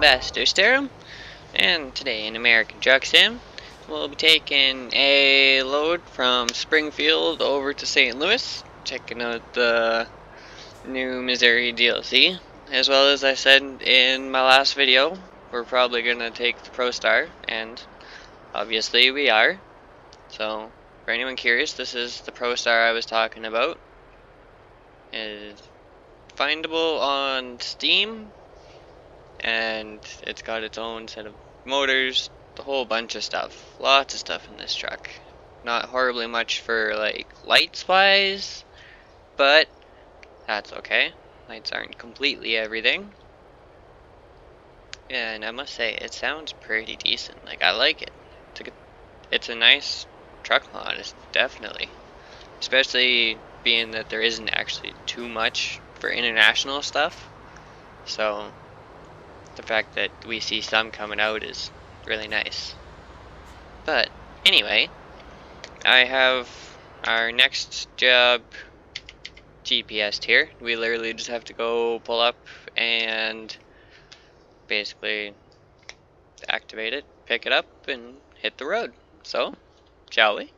Ambassador Sterum, and today in American Truck Sim, we'll be taking a load from Springfield over to St. Louis, checking out the new Missouri DLC. As well as I said in my last video, we're probably going to take the Prostar, and obviously we are. So, for anyone curious, this is the Prostar I was talking about. It is findable on Steam, and it's got its own set of motors, a whole bunch of stuff, lots of stuff in this truck. Not horribly much for like lights wise, but that's okay. Lights aren't completely everything. And I must say, it sounds pretty decent. Like, I like it. It's a nice truck mod, definitely. Especially being that there isn't actually too much for international stuff. So the fact that we see some coming out is really nice. But anyway, I have our next job GPS here. We literally just have to go pull up and basically activate it, pick it up, and hit the road. So, shall we?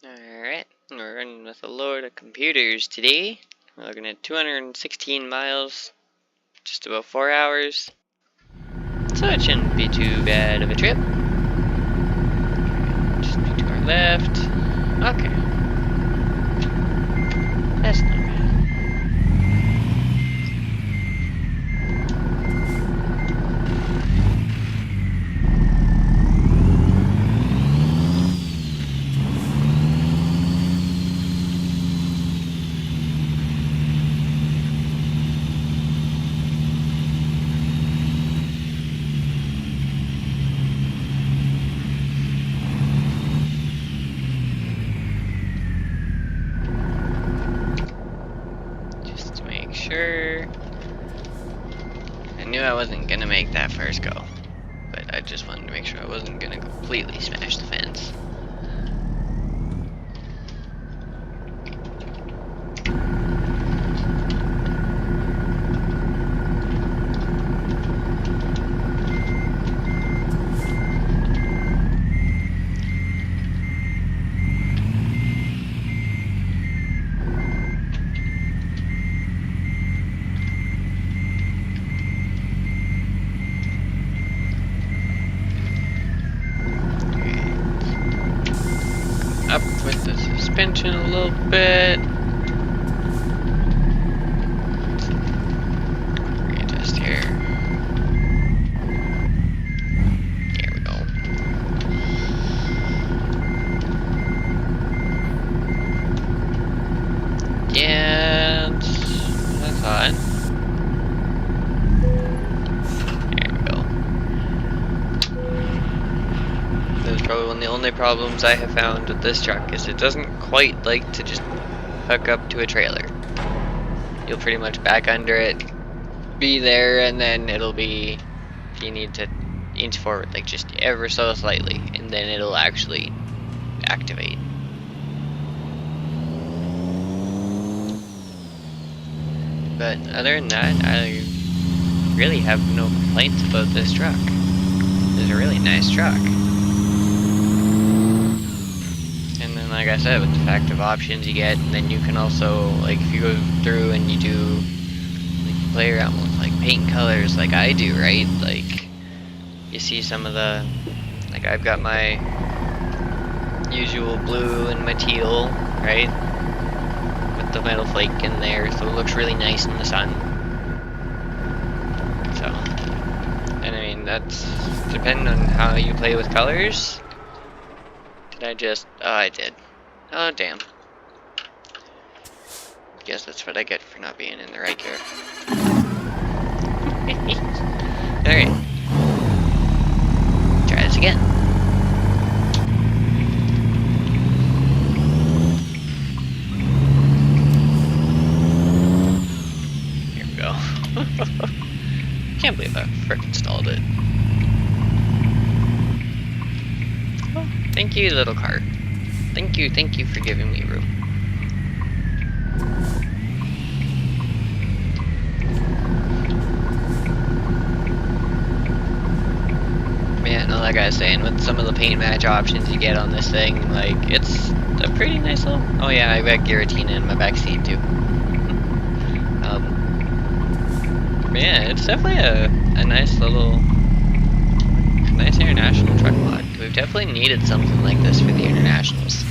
Alright, we're running with a load of computers today. We're looking at 216 miles, just about 4 hours. So it shouldn't be too bad of a trip. Just be to our left. Okay. That's not bad. Sure. I knew I wasn't gonna make that first go, but I just wanted to make sure I wasn't gonna completely smash the fence. Up with the suspension a little bit. Readjust here. There we go. Yeah, that's odd. There we go. That's probably one of the only problems I have found with this truck is it doesn't quite like to just hook up to a trailer. You'll pretty much back under it, be there, and then it'll be, you need to inch forward like just ever so slightly, and then it'll actually activate. But other than that, I really have no complaints about this truck. It's a really nice truck. Like I said, with the fact of options you get, and then you can also, like, if you go through and you do, like, you play around with, like, paint colors like I do, right? Like, you see some of the, like, I've got my usual blue and my teal, right? With the metal flake in there, so it looks really nice in the sun. So, and I mean, that's depending on how you play with colors. Did I just, oh, I did. Oh, damn. Guess that's what I get for not being in the right gear. Alright. Try this again. Here we go. Can't believe I frickin' stalled it. Oh, thank you, little car. Thank you for giving me room. Man, like I was saying, with some of the paint match options you get on this thing, like, it's a pretty nice little... Oh yeah, I got Giratina in my back seat too. Yeah, it's definitely a nice little... nice international truck mod. We've definitely needed something like this for the internationals.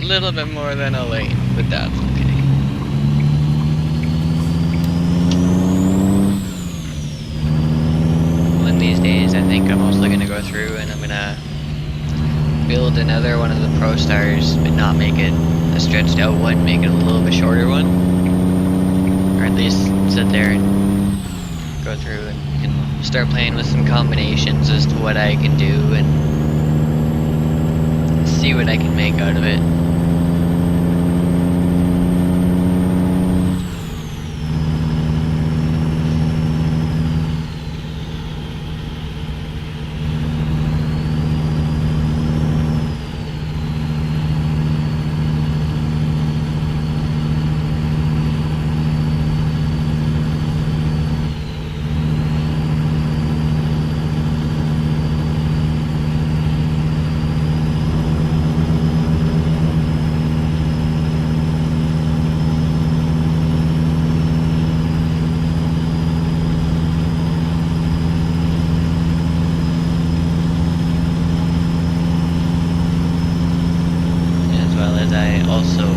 A little bit more than a lane, but that's okay. One of these days, I think I'm also gonna go through and I'm gonna build another one of the Prostars, but not make it a stretched out one, make it a little bit shorter one, or at least sit there and go through and start playing with some combinations as to what I can do and see what I can make out of it. Also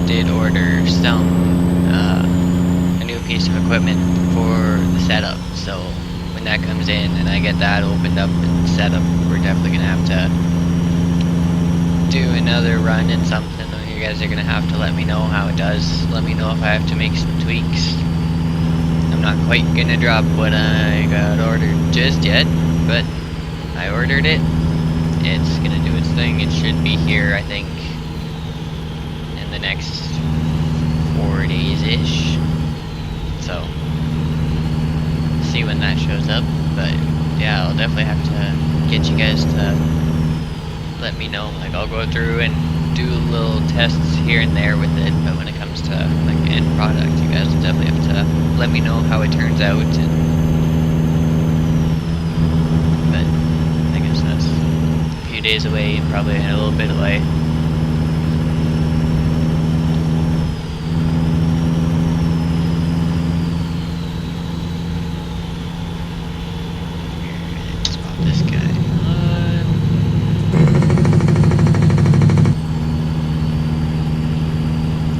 did order a new piece of equipment for the setup, so when that comes in and I get that opened up and set up, we're definitely gonna have to do another run and something. You guys are gonna have to let me know how it does. Let me know if I have to make some tweaks. I'm not quite gonna drop what I got ordered just yet, but I ordered it. It's gonna do its thing. It should be here, I think, the next 4 days-ish, so see when that shows up. But yeah, I'll definitely have to get you guys to let me know. Like, I'll go through and do little tests here and there with it, but when it comes to like end product, you guys will definitely have to let me know how it turns out. But I guess that's a few days away, and probably a little bit away.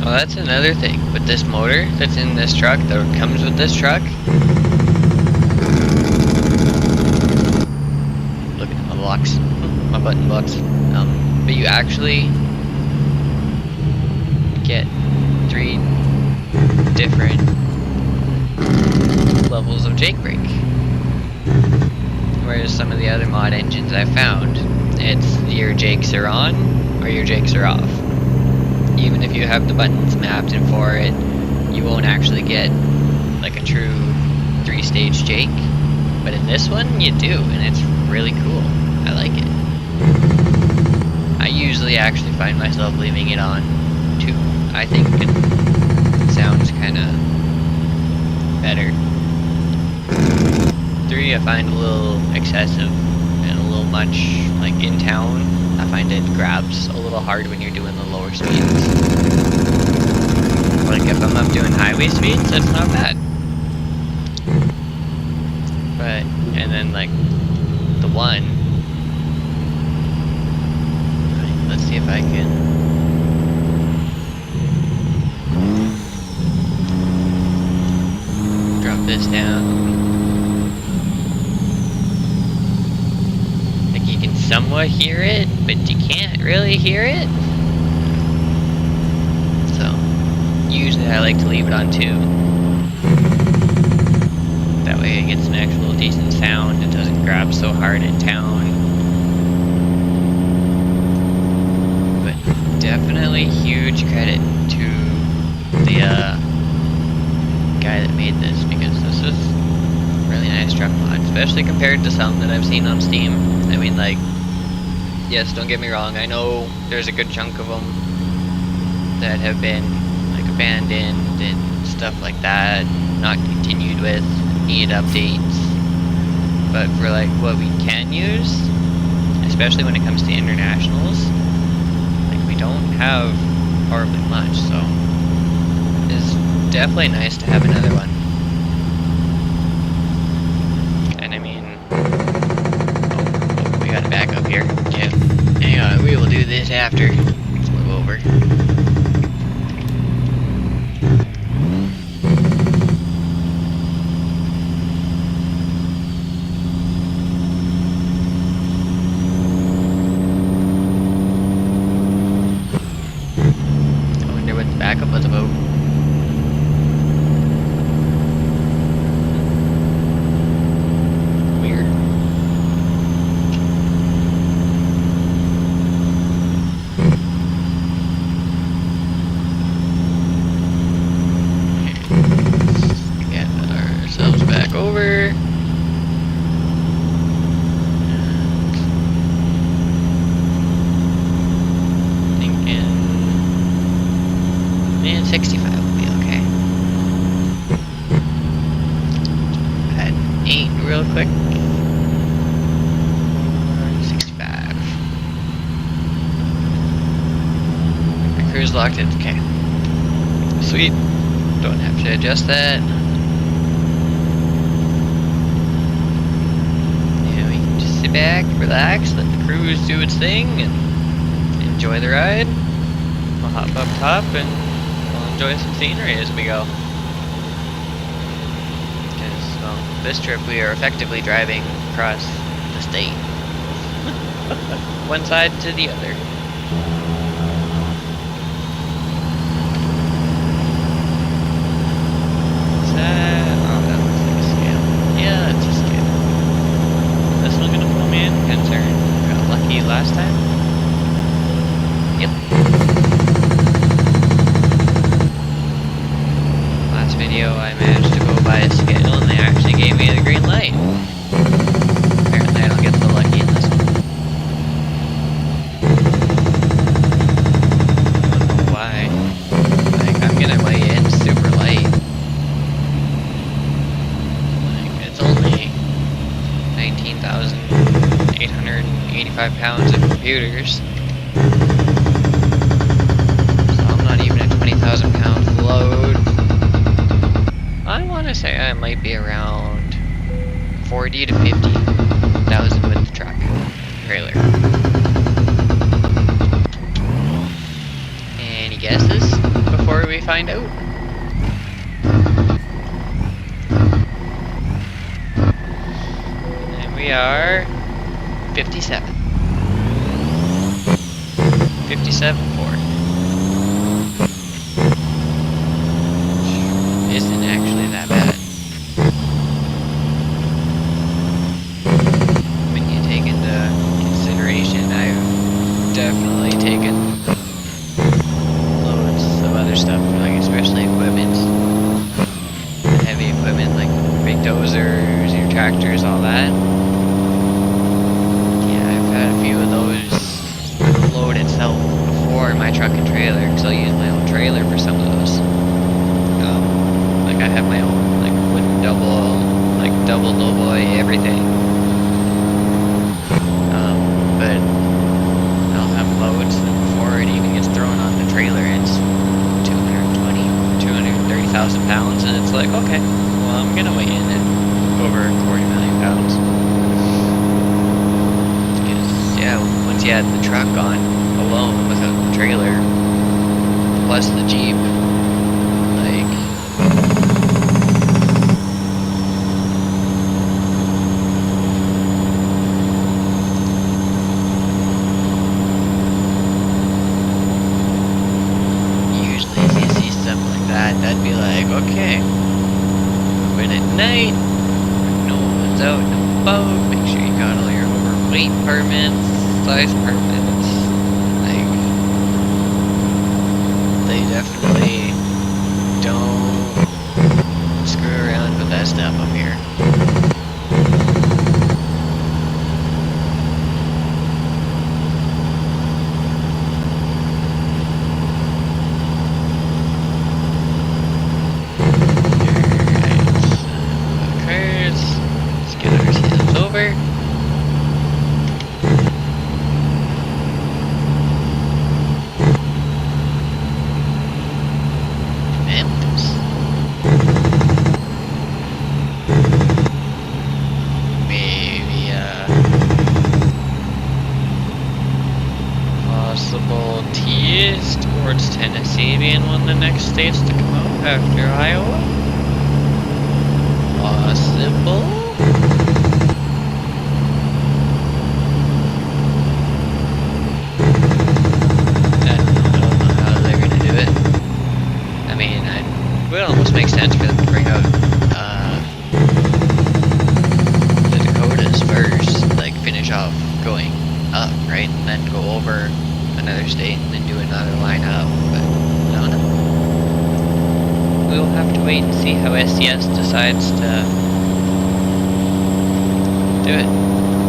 Well, that's another thing with this motor that's in this truck, that comes with this truck. Look at my blocks, my button blocks. But you actually get 3 different levels of jake brake. Whereas some of the other mod engines I've found, it's your jakes are on or your jakes are off. Even if you have the buttons mapped in for it, you won't actually get like a true 3-stage jake. But in this one, you do, and it's really cool. I like it. I usually actually find myself leaving it on 2. I think it sounds kind of better. 3 I find a little excessive and a little much, like in town. I find it grabs a little hard when you're doing the lower speeds. Like if I'm up doing highway speeds, that's not bad. But, and then like the 1, let's see if I can drop this down. Like you can somewhat hear it, but you can't really hear it. So, usually I like to leave it on 2. That way it gets an actual decent sound. It doesn't grab so hard in town. But definitely huge credit to the guy that made this, because this is a really nice truck mod, especially compared to some that I've seen on Steam. I mean, like, yes, don't get me wrong, I know there's a good chunk of them that have been like abandoned and stuff like that, not continued with, need updates, but for like what we can use, especially when it comes to internationals, like we don't have horribly much, so it's definitely nice to have another one. And I mean, oh, we gotta back up here. Yeah, hang on, we will do this after. Let's move over. Backup was about. Weird. Get ourselves back over. Thinking. And 65 will be okay. Add 8 real quick. 65. My cruise locked in. Okay. Sweet. Don't have to adjust that. Yeah, we can just sit back, relax, let the cruise do its thing, and enjoy the ride. We'll hop up top and enjoy some scenery as we go. Because, well, this trip we are effectively driving across the state. One side to the other. Is that... oh, that looks like a scale. Yeah, that's a scale. This one gonna pull me in? Concern. Got lucky last time? Yep. Video I managed to go by a scale and they actually gave me the green light. Apparently I don't get so lucky in this one. I don't know why. Like I'm getting my in super light. Like it's only 19,885 pounds of computers. So I'm not even at 20,000 pounds load. I want to say I might be around 40 to 50,000 with the truck trailer. Any guesses before we find out? And we are 57. 57.4. Isn't actually that bad. truck and trailer, because I'll use my own trailer for some of those. Like I have my own like wooden double lowboy everything. But I'll have loads that before it even gets thrown on the trailer, it's 230,000 pounds, and it's like, okay, well I'm gonna weigh in at over 250,000 pounds. Because yeah, once you add the truck on alone without the trailer plus the Jeep, like usually if you see stuff like that, that'd be like, okay, when at night no one's out and about, make sure you got all your overweight permits, size permits. Like, they definitely don't screw around with that stuff up here. Alright, let's get ourselves over. Possible T's towards Tennessee being one of the next states to come out after Iowa. Possible. I don't know how they're gonna do it. I mean, it would almost make sense for them to bring out the Dakotas first, like finish off going up, right, and then go over another state and then do another line up, but I don't know. We'll have to wait and see how SCS decides to do it,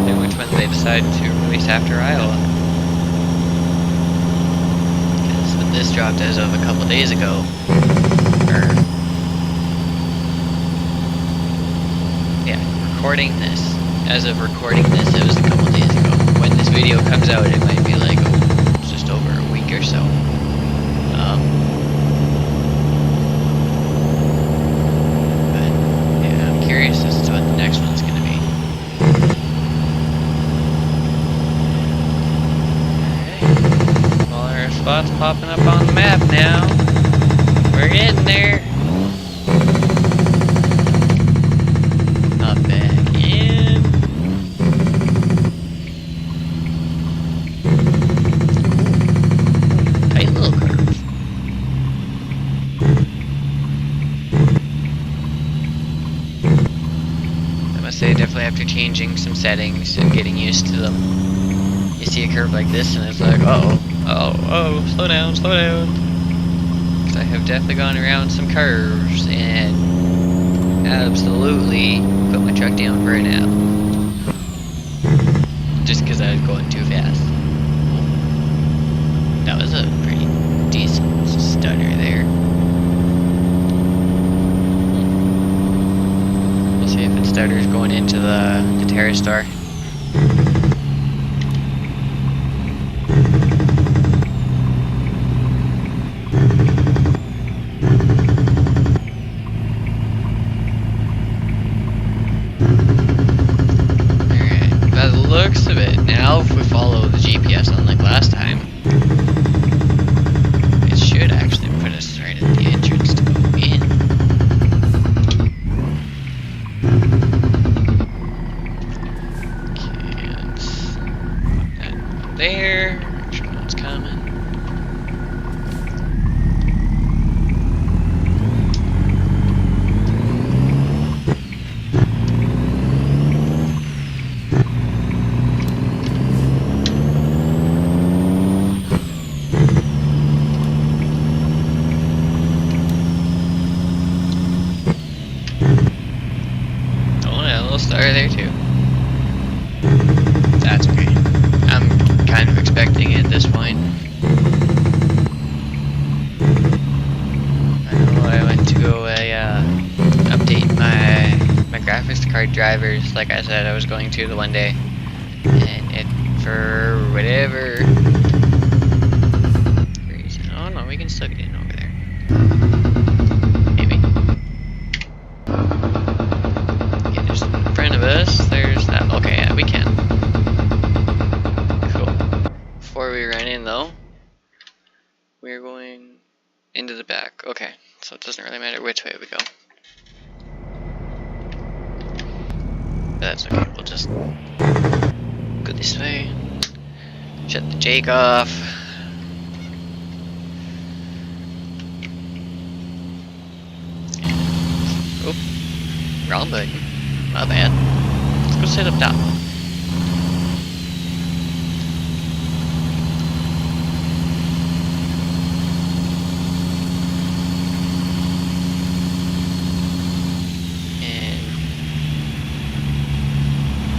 and which ones they decide to release after Iowa. Because with this dropped as of a couple days ago, or yeah, recording this, as of recording this, it was a couple days ago. When this video comes out, it might be like just over a week or so. But yeah, I'm curious as to what the next one's gonna be. Alright. Well, our spot's popping up on the map now. We're getting there. Not back in. Tight little curve. I must say, definitely after changing some settings and getting used to them, you see a curve like this and it's like, oh, slow down, slow down. Because I have definitely gone around some curves and absolutely put my truck down for a nap. Just because I was going too fast. That was a pretty decent stutter there. We'll see if it stutters going into the Prostar. Alright, by the looks of it, now if we follow the GPS on like last time, it should actually put us right at the entrance to go in. Okay, let's hard drivers, like I said I was going to the one day, and it, for whatever reason, oh no, we can still get in over there. Maybe. Okay, there's in front of us, there's that, okay, yeah, we can. Cool. Before we run in though, we're going into the back. Okay, so it doesn't really matter which way we go. That's okay, we'll just go this way. Shut the jake off. Oh, wrong button. My bad. Let's go sit up top.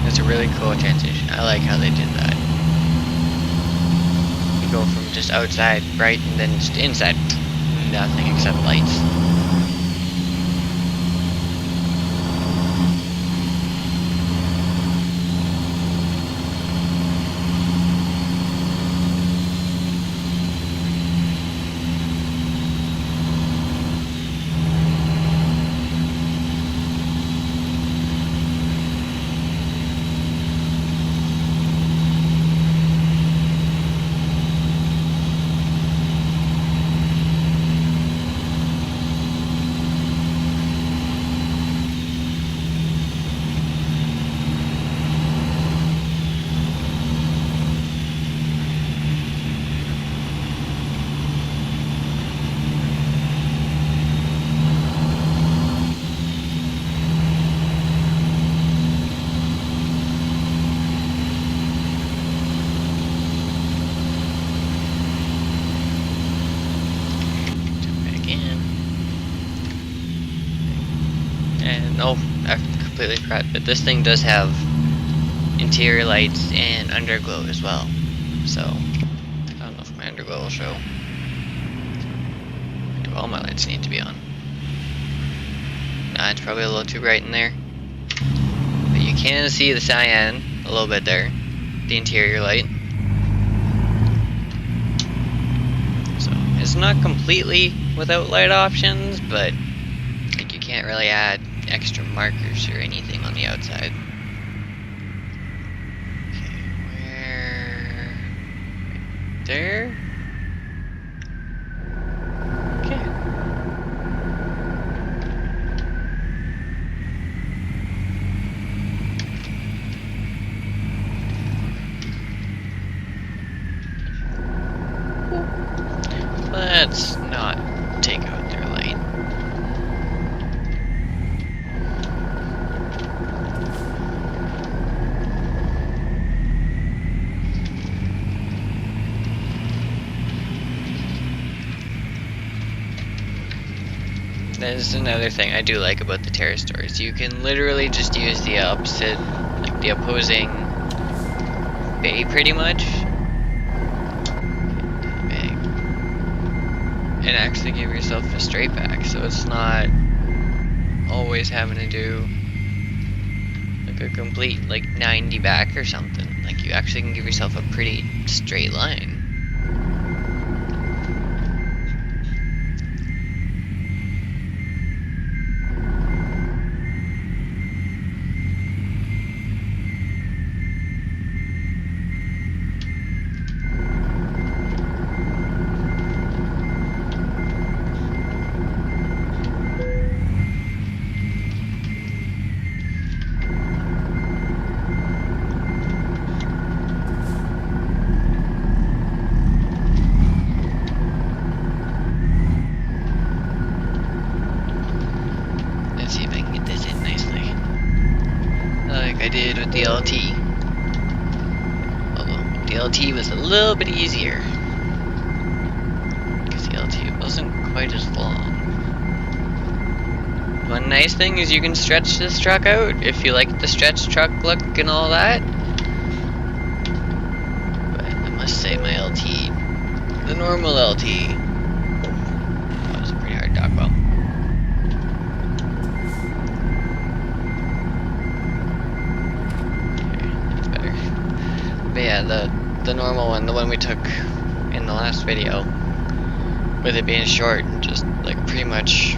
It's a really cool transition. I like how they did that. You go from just outside bright and then just inside nothing except lights. Oh, I completely forgot, but this thing does have interior lights and underglow as well. So, I don't know if my underglow will show. Do all my lights need to be on? Nah, it's probably a little too bright in there. But you can see the cyan a little bit there, the interior light. So, it's not completely without light options, but like, you can't really add extra markers or anything on the outside. Okay, where? Right there? Okay. Let's not take out their light. That is another thing I do like about the Pterostors. You can literally just use the opposite, like the opposing bay pretty much, and actually give yourself a straight back, so it's not always having to do like a complete like 90 back or something. Like, you actually can give yourself a pretty straight line. I did with the LT. Although the LT was a little bit easier, because the LT wasn't quite as long. One nice thing is you can stretch this truck out if you like the stretch truck look and all that. But I must say my LT, the normal LT, that was a pretty hard dog well. yeah, the normal one, the one we took in the last video, with it being short, just like pretty much,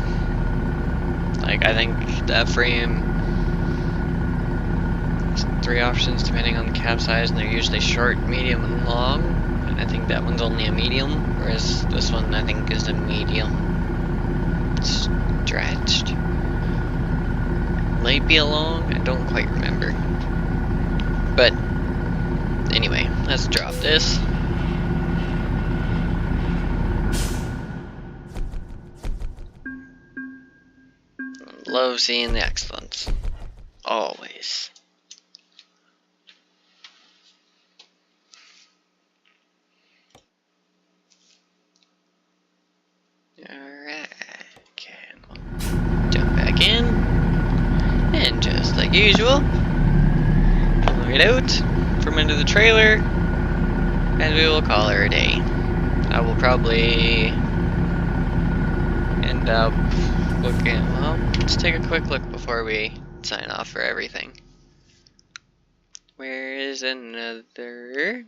like I think that frame, there's 3 options depending on the cab size, and they're usually short, medium, and long. And I think that one's only a medium, whereas this one I think is a medium. Stretched. Might be a long, I don't quite remember. But anyway, let's drop this. Love seeing the excellence. Always. Alright, okay, we'll jump back in. And just like usual, pull it out from under the trailer, and we will call her a day. I will probably end up looking, well, let's take a quick look before we sign off for everything. Where is another?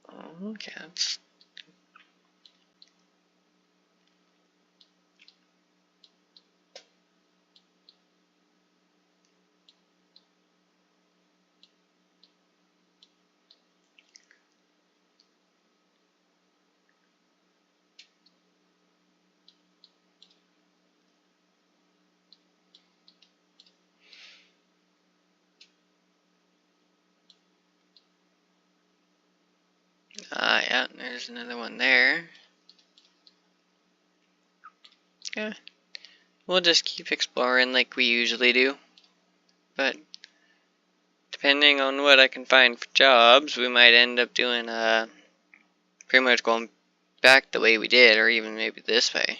Oh, okay, that's... yeah, there's another one there. Yeah, we'll just keep exploring like we usually do. But depending on what I can find for jobs, we might end up doing pretty much going back the way we did, or even maybe this way.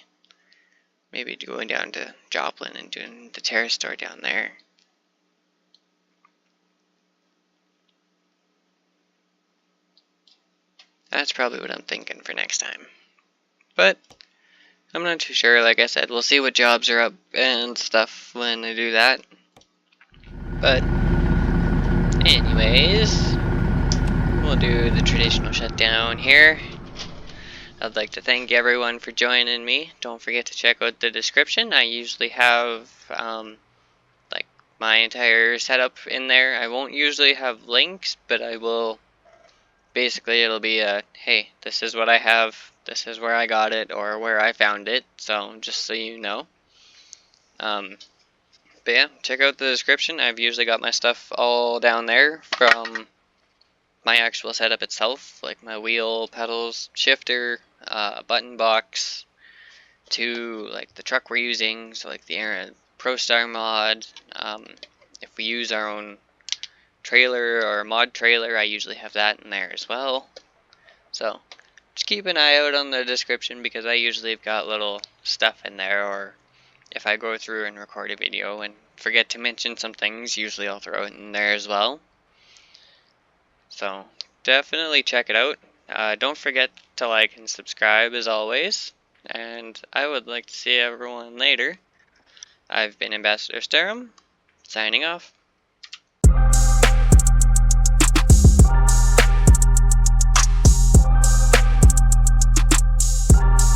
Maybe going down to Joplin and doing the terrace store down there. That's probably what I'm thinking for next time. But I'm not too sure, like I said, we'll see what jobs are up and stuff when I do that. But anyways, we'll do the traditional shutdown here. I'd like to thank everyone for joining me. Don't forget to check out the description. I usually have like my entire setup in there. I won't usually have links, but I will. Basically, it'll be a, hey, this is what I have, this is where I got it, or where I found it, so just so you know. But yeah, check out the description. I've usually got my stuff all down there, from my actual setup itself, like my wheel, pedals, shifter, button box, to like the truck we're using, so like the Prostar mod. If we use our own trailer or mod trailer, I usually have that in there as well. So just keep an eye out on the description, because I usually have got little stuff in there, or if I go through and record a video and forget to mention some things, usually I'll throw it in there as well. So definitely check it out. Don't forget to like and subscribe as always, and I would like to see everyone later. I've been Ambassador Starum, signing off.